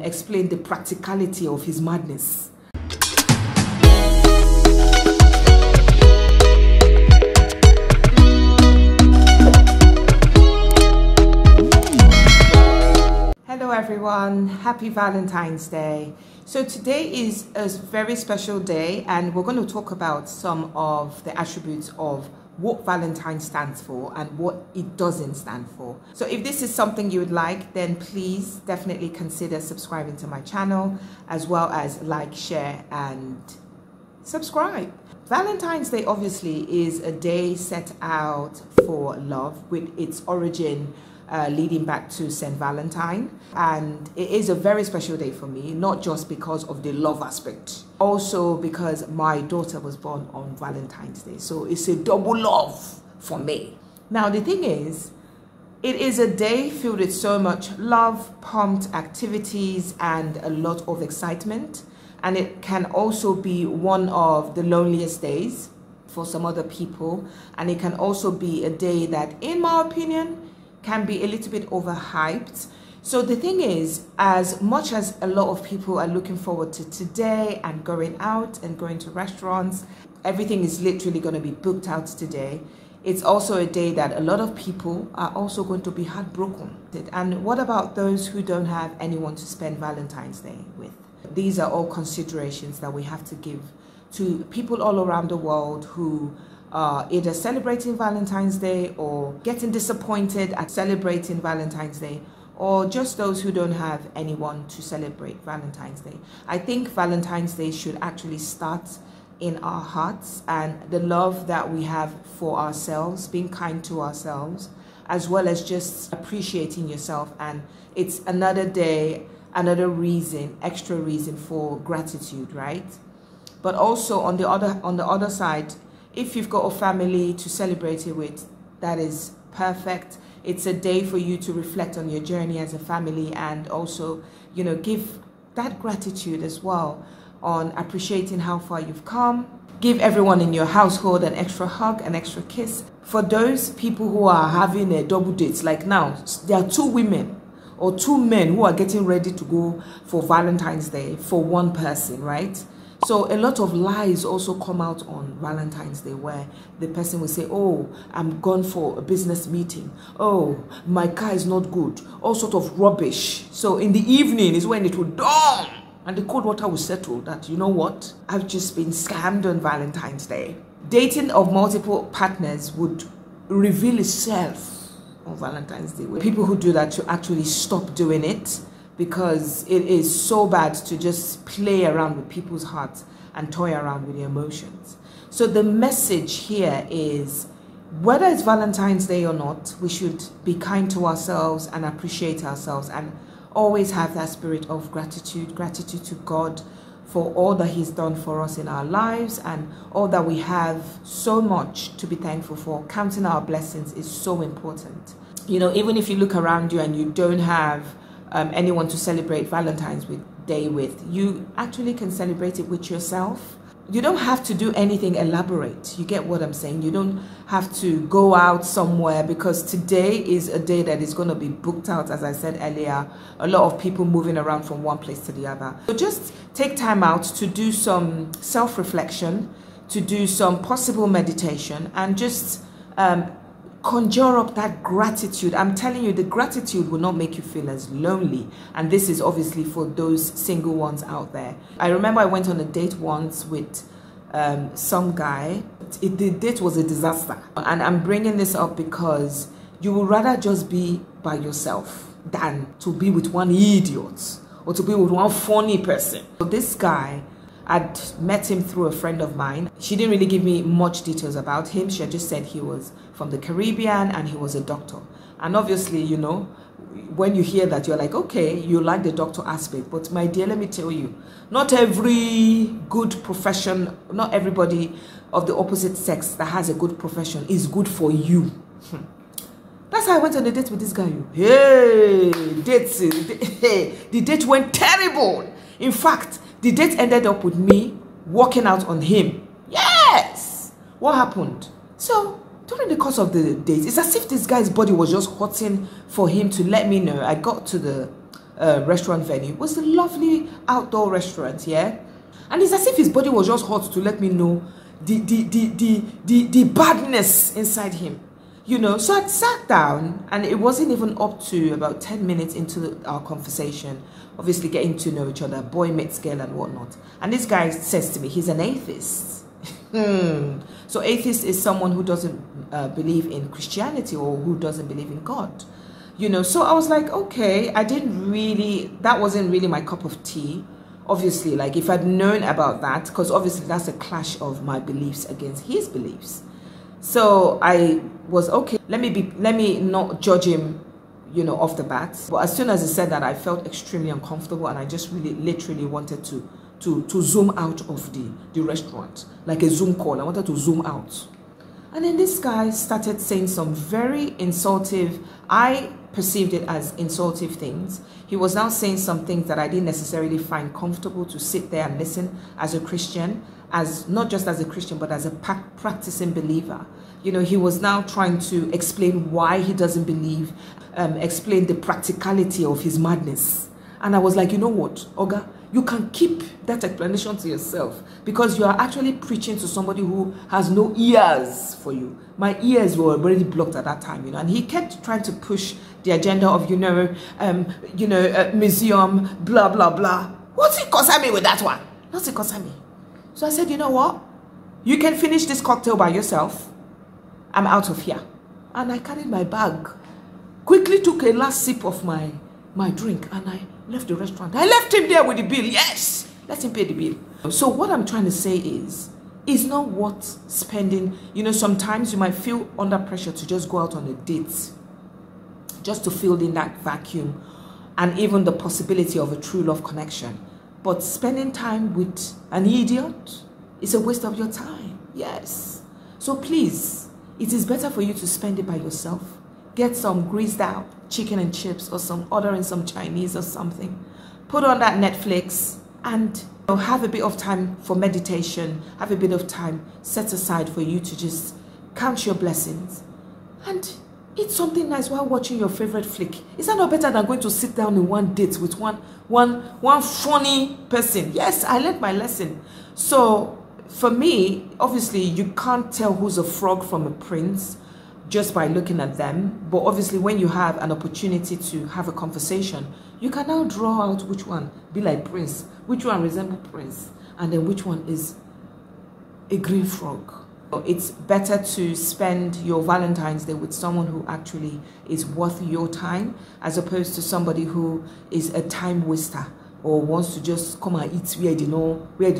explain the practicality of his madness. Hello everyone, happy Valentine's Day. So today is a very special day and we're going to talk about some of the attributes of what Valentine stands for and what it doesn't stand for. So if this is something you would like, then please definitely consider subscribing to my channel, as well as like, share and subscribe. Valentine's Day obviously is a day set out for love, with its origin leading back to Saint Valentine, and it is a very special day for me, not just because of the love aspect, also because my daughter was born on Valentine's Day, so it's a double love for me. Now the thing is, it is a day filled with so much love, pumped activities and a lot of excitement, and it can also be one of the loneliest days for some other people, and it can also be a day that, in my opinion, can be a little bit overhyped. So the thing is, as much as a lot of people are looking forward to today and going out and going to restaurants, everything is literally going to be booked out today. It's also a day that a lot of people are also going to be heartbroken. And what about those who don't have anyone to spend Valentine's Day with? These are all considerations that we have to give to people all around the world who either celebrating Valentine's Day or getting disappointed at celebrating Valentine's Day, or just those who don't have anyone to celebrate Valentine's Day. I think Valentine's Day should actually start in our hearts, and the love that we have for ourselves, being kind to ourselves, as well as just appreciating yourself. And it's another day, another reason, extra reason for gratitude, right? But also on the other side, if you've got a family to celebrate it with, that is perfect. It's a day for you to reflect on your journey as a family, and also, you know, give that gratitude as well on appreciating how far you've come. Give everyone in your household an extra hug, an extra kiss. For those people who are having a double date, like now, there are 2 women or 2 men who are getting ready to go for Valentine's Day for one person, right? So a lot of lies also come out on Valentine's Day, where the person will say, oh, I'm gone for a business meeting. Oh, my car is not good. All sort of rubbish. So in the evening is when it will dawn and the cold water will settle that, you know what? I've just been scammed on Valentine's Day. Dating of multiple partners would reveal itself on Valentine's Day. People who do that should actually stop doing it, because it is so bad to just play around with people's hearts and toy around with their emotions. So the message here is, whether it's Valentine's Day or not, we should be kind to ourselves and appreciate ourselves, and always have that spirit of gratitude to God for all that He's done for us in our lives, and all that we have so much to be thankful for. Counting our blessings is so important. You know, even if you look around you and you don't have anyone to celebrate Valentine's Day with, you actually can celebrate it with yourself. You don't have to do anything elaborate. You get what I'm saying? You don't have to go out somewhere, because today is a day that is going to be booked out, as I said earlier. A lot of people moving around from one place to the other. So just take time out to do some self-reflection, to do some possible meditation, and just conjure up that gratitude. I'm telling you, the gratitude will not make you feel as lonely. And this is obviously for those single ones out there. I remember I went on a date once with some guy. The date was a disaster. And I'm bringing this up because you would rather just be by yourself than to be with one idiot or to be with one funny person. So this guy, I'd met him through a friend of mine. She didn't really give me much details about him. She had just said he was from the Caribbean and he was a doctor. And obviously, you know, when you hear that, you're like, okay, you like the doctor aspect. But my dear, let me tell you, not every good profession, not everybody of the opposite sex that has a good profession is good for you. That's how I went on a date with this guy. Hey, the date went terrible. In fact, the date ended up with me walking out on him. Yes! What happened? So, during the course of the date, it's as if this guy's body was just hurting for him to let me know. I got to the restaurant venue. It was a lovely outdoor restaurant, yeah? And it's as if his body was just hot to let me know the badness inside him. You know, so I sat down, and it wasn't even up to about 10 minutes into our conversation, obviously getting to know each other, boy meets girl and whatnot. And this guy says to me, he's an atheist. So atheist is someone who doesn't believe in Christianity, or who doesn't believe in God. You know, so I was like, okay, that wasn't really my cup of tea. Obviously, like if I'd known about that, because obviously that's a clash of my beliefs against his beliefs. So I was okay, let me not judge him, you know, off the bat. But as soon as he said that, I felt extremely uncomfortable, and I just really literally wanted to zoom out of the restaurant, like a Zoom call. I wanted to zoom out. And then this guy started saying some very insultive, I perceived it as insultive things. He was now saying some things that I didn't necessarily find comfortable to sit there and listen as a Christian, as not just as a Christian, but as a practicing believer. You know, he was now trying to explain why he doesn't believe, explain the practicality of his madness. And I was like, you know what, Oga, you can keep that explanation to yourself, because you are actually preaching to somebody who has no ears for you. My ears were already blocked at that time, you know, and he kept trying to push the agenda of, museum, blah, blah, blah. What's it concern me with that one? What's it concern me? So I said, you know what? You can finish this cocktail by yourself. I'm out of here. And I carried my bag, quickly took a last sip of my drink, and I left the restaurant. I left him there with the bill. Yes, let him pay the bill. So what I'm trying to say is, it's not worth spending. You know, sometimes you might feel under pressure to just go out on a date, just to fill in that vacuum, and even the possibility of a true love connection. But spending time with an idiot is a waste of your time. Yes. So please, it is better for you to spend it by yourself. Get some greased out chicken and chips, or ordering some Chinese or something. Put on that Netflix, and have a bit of time for meditation. Have a bit of time set aside for you to just count your blessings and eat something nice while watching your favorite flick. Is that not better than going to sit down in one date with one funny person? Yes, I learned my lesson. So for me, obviously, you can't tell who's a frog from a prince just by looking at them. But obviously, when you have an opportunity to have a conversation, you can now draw out which one be like Prince, which one resemble Prince, and then which one is a green frog. It's better to spend your Valentine's Day with someone who actually is worth your time, as opposed to somebody who is a time waster, or wants to just come and eat where they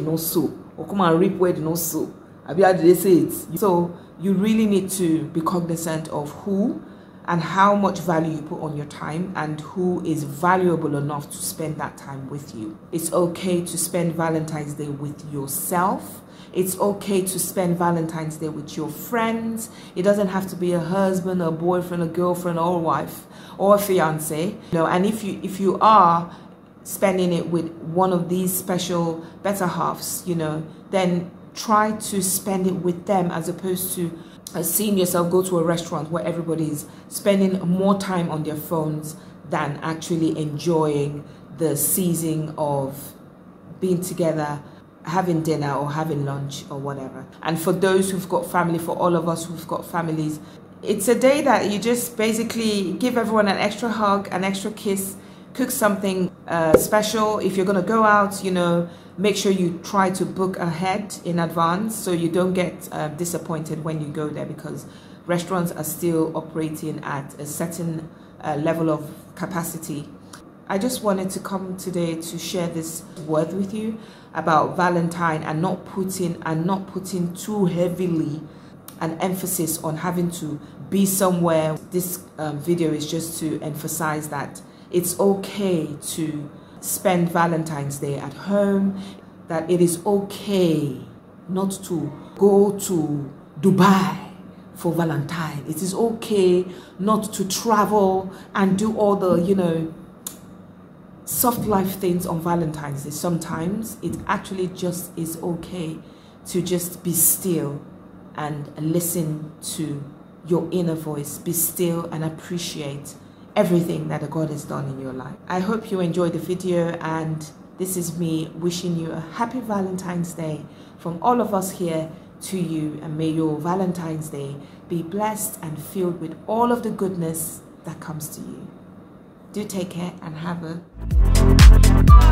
know sow, or come and reap where they know sow. How do they say it? So you really need to be cognizant of who and how much value you put on your time, and who is valuable enough to spend that time with you. It's okay to spend Valentine's Day with yourself. It's okay to spend Valentine's Day with your friends. It doesn't have to be a husband, a boyfriend, a girlfriend, or a wife, or a fiance. And if you are spending it with one of these special better halves, then try to spend it with them, as opposed to seeing yourself go to a restaurant where everybody is spending more time on their phones than actually enjoying the season of being together, having dinner or having lunch or whatever. And for those who've got family, for all of us who've got families, it's a day that you just basically give everyone an extra hug, an extra kiss, cook something special. If you're going to go out, make sure you try to book ahead in advance, so you don't get disappointed when you go there, because restaurants are still operating at a certain level of capacity. I just wanted to come today to share this word with you about Valentine, and not putting too heavily an emphasis on having to be somewhere. This video is just to emphasize that it's okay to spend Valentine's Day at home, that it is okay not to go to Dubai for Valentine. It is okay not to travel and do all the, soft life things on Valentine's Day. Sometimes it actually just is okay to just be still and listen to your inner voice. Be still and appreciate everything that God has done in your life. I hope you enjoyed the video, and this is me wishing you a happy Valentine's Day from all of us here to you, and may your Valentine's Day be blessed and filled with all of the goodness that comes to you. Do take care and have a